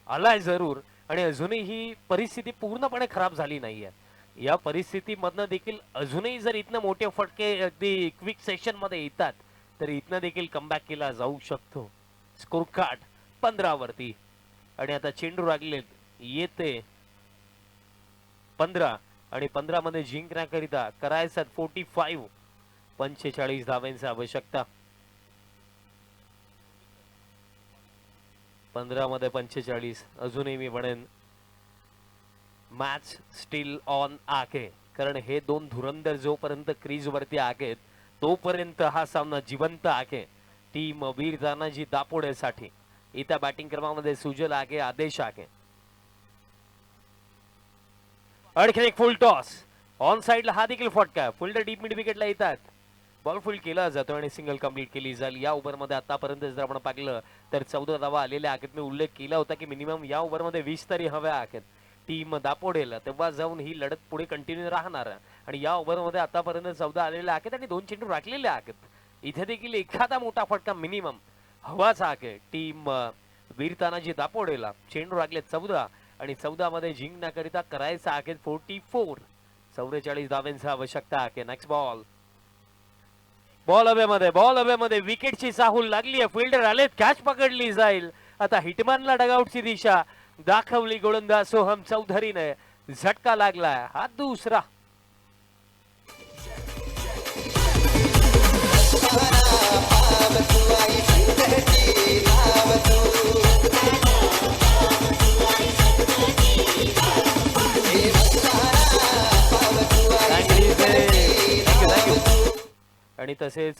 आलाय जरूर. आणि अजूनही ही परिस्थिती पूर्णपणे खराब झाली नाहीये. या परिस्थितीमधनं देखील अजूनही जर इथनं मोठे फटके अगदी क्विक सेशन मध्ये येतात तर इथनं देखील कमबॅक केला जाऊ शकतो. स्कोर कार्ड 15 वरती आणि आता चेंडू लागले येते 15 आणि 15 मध्ये जिंकण्याकरिता करायचं 45 धावांची आवश्यकता. 15 मध्ये 45 अजूनही मी म्हणेन मॅच स्टील ऑन आहे, कारण हे दोन धुरंधर जोपर्यंत क्रीज वरती आहेत तोपर्यंत हा सामना जिवंत आहे. टीम वीर तानाजी दापोडेसाठी इथं बॅटिंग क्रमामध्ये सुजल आहे, आदेश आहे. आणखी एक फुल टॉस ऑन साइडला, हा देखील फटका फुल डीप मिड विकेटला येतात. बॉल फुल केला जातो आणि सिंगल कंप्लीट केली जाईल. या ओव्हरमध्ये आतापर्यंत जर आपण पाहिलं तर 14 धावा आलेल्या आहेत. मी उल्लेख केला होता की मिनिमम या ओव्हरमध्ये 20 तरी हव्या आहेत टीम दापोडेला, तेव्हा जाऊन ही लढत पुढे कंटिन्यू राहणार. आणि या ओव्हरमध्ये आतापर्यंत 14 आलेल्या आहेत आणि 2 चेंडू राखलेले आहेत. इथे देखील एखादा मोठा फटका मिनिमम हवाच आहे टीम वीर तानाजी दापोडेला. चेंडू राखले 14 आणि 14 मध्ये जिंकण्याकरिता करायचं आहे 44 धावांची आवश्यकता आहे. नेक्स्ट बॉल हवेमध्ये विकेटची चाहूल लागली आहे. फिल्डर आलेत, कॅच पकडली जाईल. आता हिटमॅनला डगआउटची दिशा दाखवली गोलंदाज सोहम चौधरीने. झटका लागलाय, हा दुसरा. आणि तसेच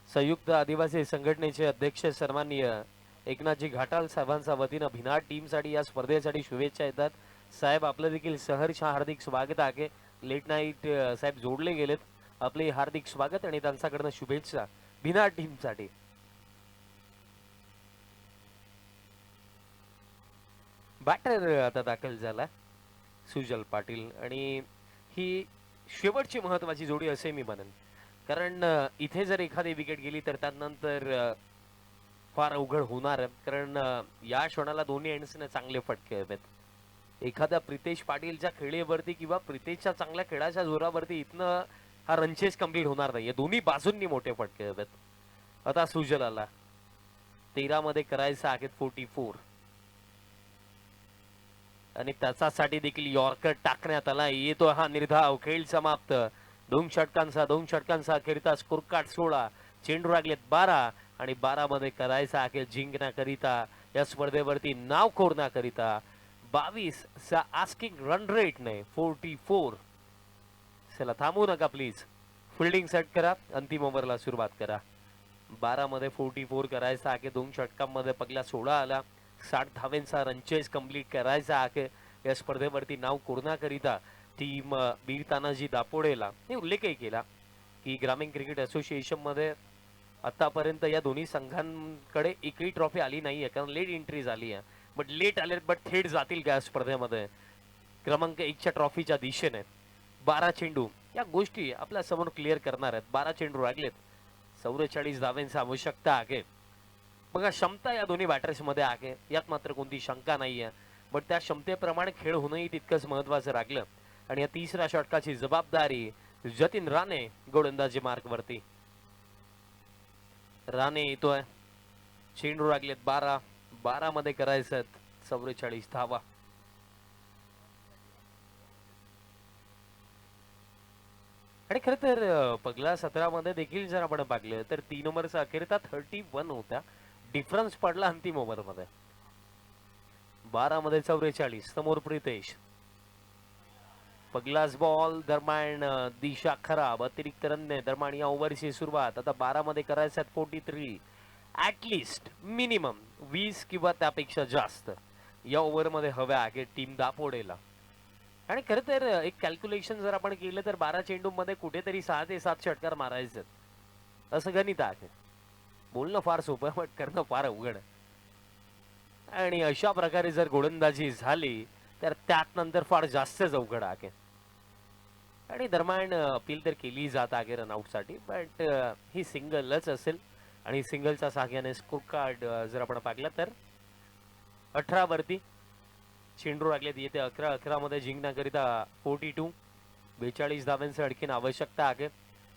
संयुक्त आदिवासी संघटनेचे अध्यक्ष सन्माननीय एकनाथजी घाटाल साहेबांच्या वतीनं भिनाड टीमसाठी या स्पर्धेसाठी शुभेच्छा येतात. साहेब आपलं देखील सहर्ष हार्दिक स्वागत आहे. लेट नाईट साहेब जोडले गेलेत, आपले हार्दिक स्वागत आणि त्यांच्याकडनं शुभेच्छा भिनाड टीमसाठी. बॅटर आता दाखल झाला सुजल पाटील आणि ही शेवटची महत्वाची जोडी असे मी म्हणेन, कारण इथे जर एखादी विकेट गेली तर त्यानंतर फार अवघड होणार, कारण या क्षणाला दोन्ही एंड्सने चांगले फटके हवेत. एखाद्या प्रितेश पाटीलच्या खेळीवरती किंवा प्रितेशच्या चांगल्या खेळाच्या जोरावरती इथनं हा रनचेस कंप्लीट होणार नाहीये. दोन्ही बाजूंनी मोठे फटके हवेत. आता सुजलाला 13 मध्ये करायचं आहे 44 आणि त्याच्यासाठी देखील यॉर्कर टाकण्यात आला. येतो हा निर्धाव, खेळ समाप्त. 2 षटकांचा अखेरचा स्कोर कार्ड 16, चेंडू लागलेत 12 आणि 12 मध्ये करायचा आहे जिंकण्याकरिता, या स्पर्धेवरती नाव कोरण्याकरिता 22 चा आस्किंग रन रेट ने 44. चला थांबू नका प्लीज, फिल्डिंग सेट करा, अंतिम ओव्हरला सुरुवात करा. 12 मध्ये 44 करायचा आहे. 2 षटकांमध्ये पहिला 16 आला. 60 धावेंचा रनचेस कंप्लीट करायचा आहे. या स्पर्धेवरती नाव कोरण्याकरिता टीम वीर तानाजी दापोडेला हे उल्लेखही केला की ग्रामीण क्रिकेट असोसिएशन मध्ये आतापर्यंत या दोन्ही संघांकडे एकही ट्रॉफी आली नाहीये, कारण लेट एंट्री झाली आहे. बट लेट आले बट थेट जातील का स्पर्धेमध्ये क्रमांक 1च्या ट्रॉफीच्या दिशेने. 12 चेंडू या गोष्टी आपल्या समोर क्लिअर करणार आहेत. 12 चेंडू लागलेत, 44 धावांची आवश्यकता आहे. बघा क्षमता या दोन्ही बॅटर्स मध्ये आहे, यात मात्र कोणती शंका नाहीये. बट त्या क्षमतेप्रमाणे खेळ होणंही तितकंच महत्वाचं राहिलं. आणि या तिसऱ्या षटकाची जबाबदारी जतीन राणे गोलंदाजी मार्क वरती. राणे येतोय, चेंडू लागलेत 12 मध्ये करायचं 44 धावा. आणि खर तर पहिल्या 17 मध्ये देखील जर आपण पाहिलं तर 3 ओव्हरचा अखेरता 31 होता, डिफरन्स पडला अंतिम ओव्हर मध्ये. 12 मध्ये 44, समोर प्रितेश. पहिलाच बॉल दरम्यान दिशा खराब, अतिरिक्त रन दरम्यान या ओव्हरची सुरुवात. आता 12 मध्ये करायचं 43, ऍटलिस्ट मिनिमम 20 किंवा त्यापेक्षा जास्त या ओव्हर मध्ये हव्या आहे टीम दापोडेला. आणि खरं तर एक कॅल्क्युलेशन जर आपण केलं तर 12 चेंडू मध्ये कुठेतरी 6 ते 7 षटकार मारायचे असं गणित आहे. बोलणं फार सोपं बट करणं फार अवघड. आणि अशा प्रकारे जर गोलंदाजी झाली तर त्यात नंतर फार जास्तच अवघड आहे. आणि दरम्यान अपील तर केली जात आहे रनआउटसाठी, बट ही सिंगलच असेल आणि सिंगलच्या साहाय्याने स्कोर कार्ड जर आपण पाहिलं तर 18 वरती चेंडू लागलेत. येते 11 मध्ये जिंकण्याकरिता 42 धावांची आणखीन आवश्यकता आहे.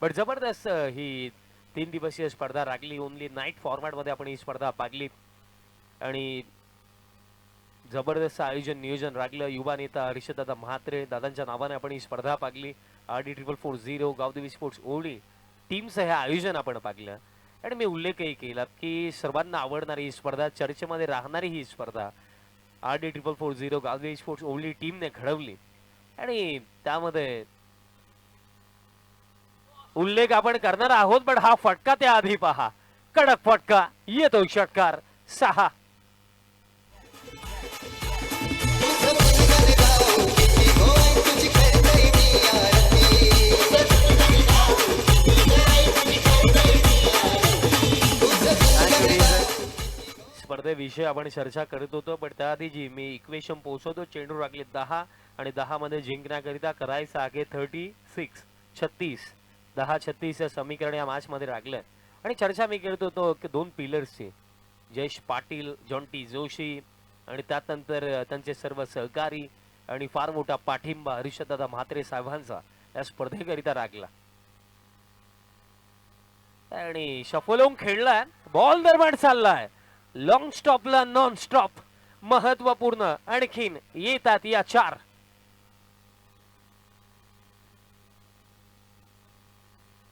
बट जबरदस्त ही 3 दिवसीय स्पर्धा राखली. ओनली नाईट फॉर्मॅट मध्ये आपण ही स्पर्धा पाहिली आणि जबरदस्त आयोजन नियोजन राखलं. युवा नेता हर्षदादा म्हात्रे दादांच्या नावाने आपण ही स्पर्धा पाहिली. RD440 गावदेवी स्पोर्ट्स ओळी टीमचं हे आयोजन आपण पाहिलं आणि मी उल्लेखही केला की सर्वांना आवडणारी ही स्पर्धा, चर्चेमध्ये राहणारी ही स्पर्धा RD440 गावदेवी स्पोर्ट्स ओळी टीमने घडवली आणि त्यामध्ये उल्लेख आपण करणार आहोत. पण हा फटका त्या आधी पहा, कडक फटका येतो षटकार 6. स्पर्धेविषयी आपण चर्चा करत होतो, पण त्याआधी जी मी इक्वेशन पोहोचवतो, चेंडू लागले 10 आणि 10 मध्ये जिंकण्याकरिता करायचं आहे 36 10-36 या समीकरण या मॅच मध्ये राखलंय. आणि चर्चा मी करत होतो की 2 पिलर्सची, जयेश पाटील, जॉन्टी जोशी आणि त्यानंतर त्यांचे सर्व सहकारी आणि फार मोठा पाठिंबा हर्षदादा म्हात्रे साहेबांचा या स्पर्धेकरिता राखला. आणि शफलोंग खेळलाय, बॉल दरम्यान चाललाय लॉंग स्टॉपला नॉन स्टॉप, महत्वपूर्ण आणखीन येतात या 4.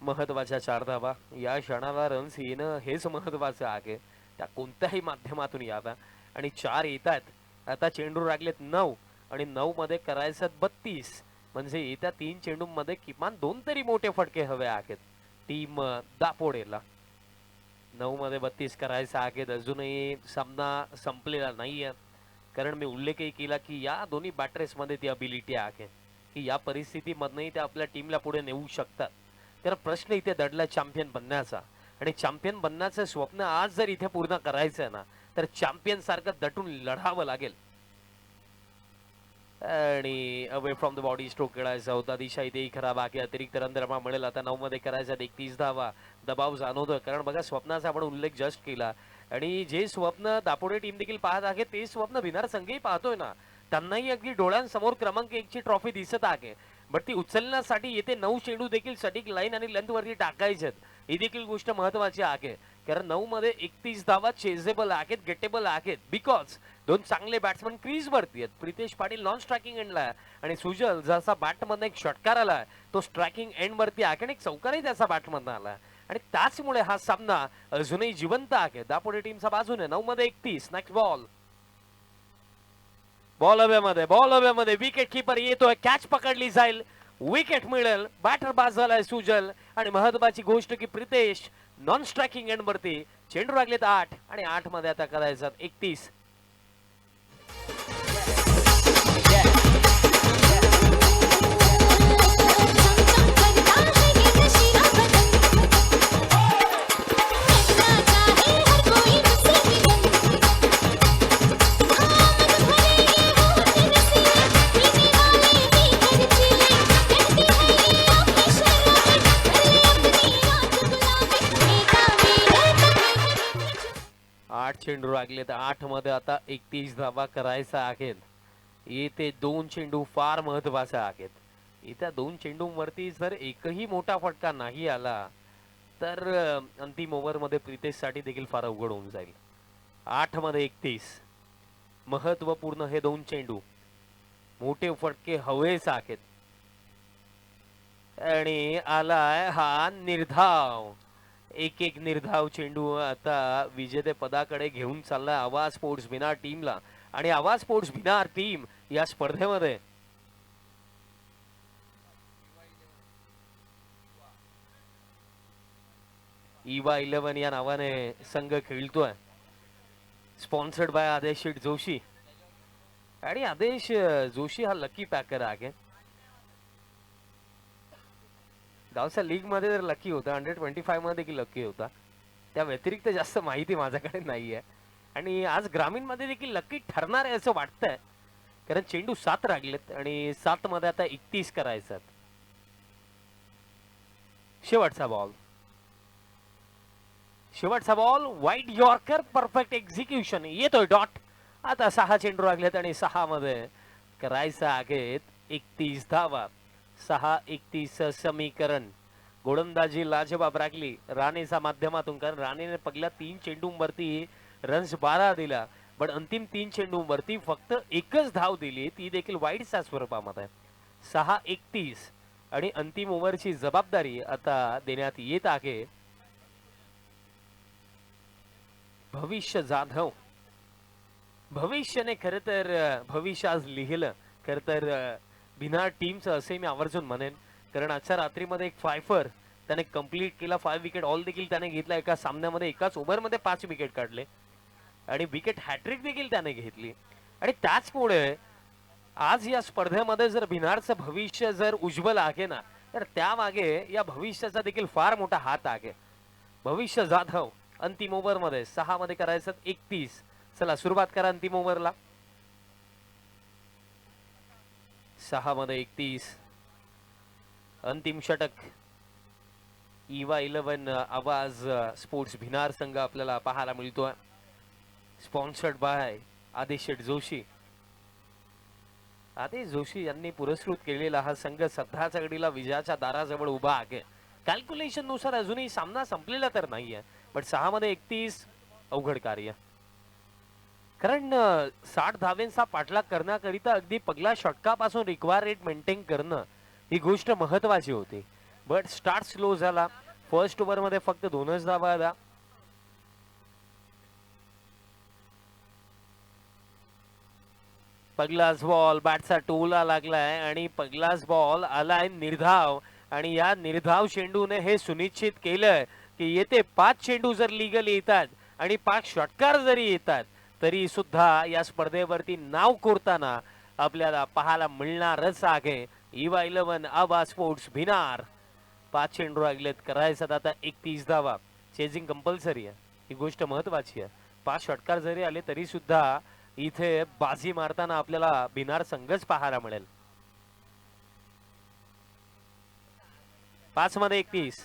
महत्वाच्या 4 धावा. या क्षणाला रन्स येणं हेच महत्वाचं आहे, त्या कोणत्याही माध्यमातून याव्या आणि 4 येतात. आता चेंडू लागलेत 9 आणि 9 मध्ये करायचं 32, म्हणजे येत्या 3 चेंडूंमध्ये किमान 2 तरी मोठे फटके हवे आहेत टीम दापोडेला. 9 मध्ये 32 करायचं आहेत. अजूनही सामना संपलेला नाहीये, कारण मी उल्लेखही केला की या दोन्ही बॅटर्स मध्ये ती अबिलिटी आहे की या परिस्थितीमधनही ते आपल्या टीमला पुढे नेऊ शकतात. तर प्रश्न इथे दडला चॅम्पियन बनण्याचा, आणि चॅम्पियन बनण्याचं स्वप्न आज जर इथे पूर्ण करायचं ना तर चॅम्पियन सारखं दटून लढावं लागेल. आणि away from the body stroke खेळायचा होता, दिशा इथेही खराब आहे. अतिरिक्त रन दरमा मिळेल. आता 9 मध्ये करायचा 31 धावा. दबाव जाणवतोय, कारण बघा स्वप्नाचा आपण उल्लेख जस्ट केला आणि जे स्वप्न दापोडे टीम देखील पाहत आहे ते स्वप्न भिनार संघही पाहतोय ना, त्यांनाही अगदी डोळ्यांसमोर क्रमांक 1 ची ट्रॉफी दिसत आहे. बट ती उचलण्यासाठी येते 9 चेंडू देखील सटीक लाईन आणि लेंथ वरती टाकायचे. ही देखील गोष्ट महत्वाची आहे, कारण 9 मध्ये 31 धावा चेजेबल आहेत, गेटेबल आहेत, बिकॉज 2 चांगले बॅट्समन क्रीज वरती आहेत. प्रितेश पाटील नॉन स्ट्रायकिंग एंडला आणि सुजल जसा बॅट मधून एक षटकार आला तो स्ट्रायकिंग एंड वरती आहे आणि एक चौकारही त्याचा बॅट मधून आला आणि त्याचमुळे हा सामना अजूनही जिवंत आहे दापोडे टीमच्या बाजूने. 9 मध्ये 31. नेक्स्ट बॉल हवेमध्ये विकेट किपर येतोय, कॅच पकडली जाईल, विकेट मिळेल. बॅटर बाद झालाय सुजल आणि महत्वाची गोष्ट की प्रितेश नॉन स्ट्रायकिंग एंड वरती. चेंडू लागलेत 8 आणि 8 मध्ये आता करायचं 31. चेंडू लागलेत 8 मध्ये आता 31 धावा करायचा आहेत. येथे 2 चेंडू फार महत्वाचे आहेत. येत्या 2 चेंडूंवरती जर एकही मोठा फटका नाही आला तर अंतिम ओव्हर मध्ये प्रितेश साठी देखील फार अवघड होऊन जाईल. 8 मध्ये 31 महत्वपूर्ण हे 2 चेंडू, मोठे फटके हवेच आहेत. आणि आलाय हा निर्धाव, एक निर्धाव चेंडू आता विजेते पदाकडे घेऊन चाललाय आवाज स्पोर्ट्स भिनार टीमला. आणि आवाज स्पोर्ट्स भिनार टीम या स्पर्धेमध्ये इवा 11 या नावाने संघ खेळतोय, स्पॉन्सर्ड बाय आदेश शेठ जोशी. आणि आदेश जोशी हा लकी पॅकर आहे. गावच्या लीग मध्ये तर लकी होता, 125 मध्ये देखील लकी होता. त्या व्यतिरिक्त जास्त माहिती माझ्याकडे नाहीये. आणि आज ग्रामीण मध्ये देखील लकी ठरणार आहे असं वाटतंय, कारण चेंडू 7 लागलेत आणि 7 मध्ये आता 31 करायचं. शेवटचा बॉल, शेवटचा बॉल, वाईट यॉर्कर, परफेक्ट एक्झिक्युशन, येतोय डॉट. आता 6 चेंडू लागलेत आणि 6 मध्ये करायचं आहेत 31 धावा. 6-31 समीकरण. गोलंदाजी लाजवाब राखली राणेच्या माध्यमातून, कारण राणेने पहिल्या 3 चेंडूंवरती रन्स 12 दिला, पण अंतिम 3 चेंडूंवरती फक्त एकच धाव दिली, ती देखील वाईटच्या स्वरूपामध्ये. 6-31 आणि अंतिम ओव्हरची जबाबदारी आता देण्यात येत आहे भविष्य जाधव. भविष्याने खर तर भविष्य आज लिहिलं खर तर बिना टीमचं, असे मी आवर्जून म्हणेन, कारण आजच्या रात्रीमध्ये एक फायफर त्याने कंप्लीट केला. 5 विकेट ऑल देखील त्याने घेतला. एका सामन्यामध्ये एकाच ओव्हरमध्ये 5 विकेट काढले आणि विकेट हॅट्रिक देखील त्याने घेतली. आणि त्याचमुळे आज या स्पर्धेमध्ये जर भिनारचं भविष्य जर उज्ज्वल आहे ना, तर त्यामागे या भविष्याचा देखील फार मोठा हात आहे. भविष्य जाधव अंतिम ओव्हर मध्ये 6 मध्ये करायचं 31. चला सुरुवात करा अंतिम ओव्हरला. 6 मध्ये 31 अंतिम षटक. इवा 11 आवाज स्पोर्ट्स भिनार संघ आपल्याला पाहायला मिळतोय. स्पॉन्सर्ड बाय आदेश शेठ जोशी. आदेश जोशी यांनी पुरस्कृत केलेला हा संघ सध्याच्या घडीला विजयाच्या दाराजवळ उभा आहे. कॅल्क्युलेशन नुसार अजूनही सामना संपलेला तर नाहीये, पण 6 मध्ये 31 अवघड कार्य. कारण 60 धावेंचा पाठलाग करण्याकरिता अगदी पहिल्या षटकापासून रिक्वायर रेट मेंटेन करणं ही गोष्ट महत्वाची होती. बट स्टार्ट स्लो झाला. फर्स्ट ओव्हर मध्ये फक्त 2च धावा आल्या. पहिलाच बॉल बॅटचा टोला लागलाय आणि पहिलाच बॉल आलाय निर्धाव. आणि या निर्धाव चेंडूने हे सुनिश्चित केलंय की येते 5 चेंडू जर लीगल येतात आणि 5 षटकार जरी येतात तरी सुद्धा या स्पर्धेवरती नाव कोरताना आपल्याला पाहायला मिळणारच आहे. इवा 11 आबा स्पोर्ट्स भिनार. 5 चेंडू लागलेत, करायचं आता 31 धावा. चेजिंग कंपल्सरी आहे, ही गोष्ट महत्वाची आहे. 5 षटकार जरी आले तरी सुद्धा इथे बाजी मारताना आपल्याला भिनार संघच पाहायला मिळेल. 5 मध्ये 31.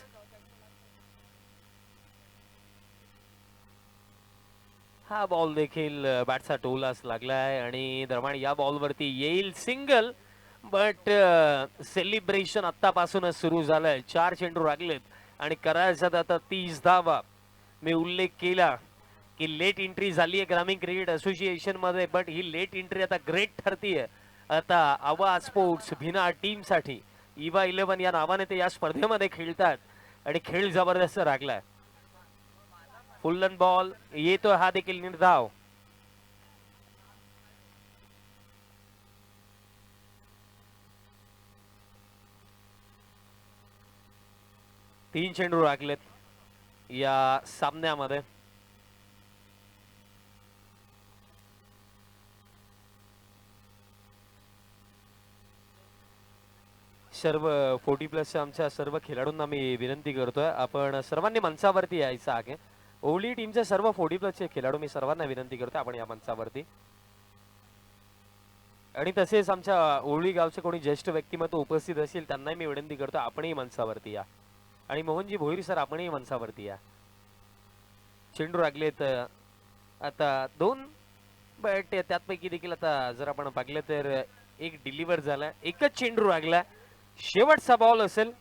हा बॉल देखील बॅटचा टोलाच लागलाय आणि दरम्यान या बॉलवरती येईल सिंगल. बट सेलिब्रेशन आतापासूनच सुरू झालंय. 4 चेंडू लागलेत आणि करायचं आता 30 धावा. मी उल्लेख केला की लेट एंट्री झाली आहे ग्रामीण क्रिकेट असोसिएशन मध्ये, बट ही लेट एंट्री आता ग्रेट ठरतीये आता आवाज स्पोर्ट्स भिनार टीम साठी. इवा 11 या नावाने ते या स्पर्धेमध्ये खेळतात आणि खेळ जबरदस्त लागलाय. फुल रन बॉल येतो, हा देखील निर्धाव. तीन चेंडू लागलेत या सामन्यामध्ये. सर्व 40+ आमच्या सर्व खेळाडूंना मी विनंती करतोय, आपण सर्वांनी मंचावरती यायचं आहे. ओली टीमच्या सर्व 40+ खेळाडू मी सर्वांना विनंती करतोय आपण या मंचावरती. आणि तसेच आमच्या ओळी गावचे कोणी ज्येष्ठ व्यक्तिमत्व उपस्थित असेल त्यांनाही मी विनंती करतो आपणही मंचावरती या. आणि मोहनजी भोईर सर आपणही मंचावरती या. चेंडू लागलेत आता 2, बट त्यापैकी देखील आता जर आपण पाहिलं तर एक डिलिव्हर झाला, एकच चेंडू लागला. शेवटचा बॉल असेल,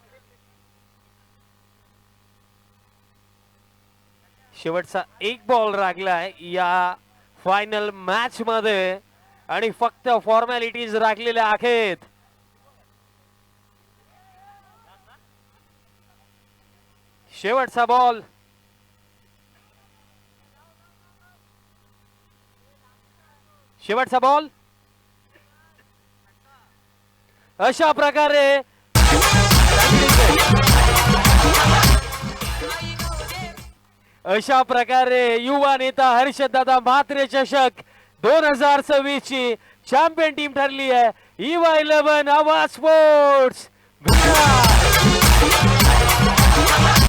शेवटचा एक बॉल लागलाय या फायनल मॅच मध्ये आणि फक्त फॉर्मॅलिटीज राखलेल्या आहेत. शेवटचा बॉल, शेवटचा बॉल. अशा प्रकारे युवा नेता हर्षदादा म्हात्रे चषक 2026 ची चॅम्पियन टीम ठरली आहे. इवा 11 आवाज स्पोर्ट्स.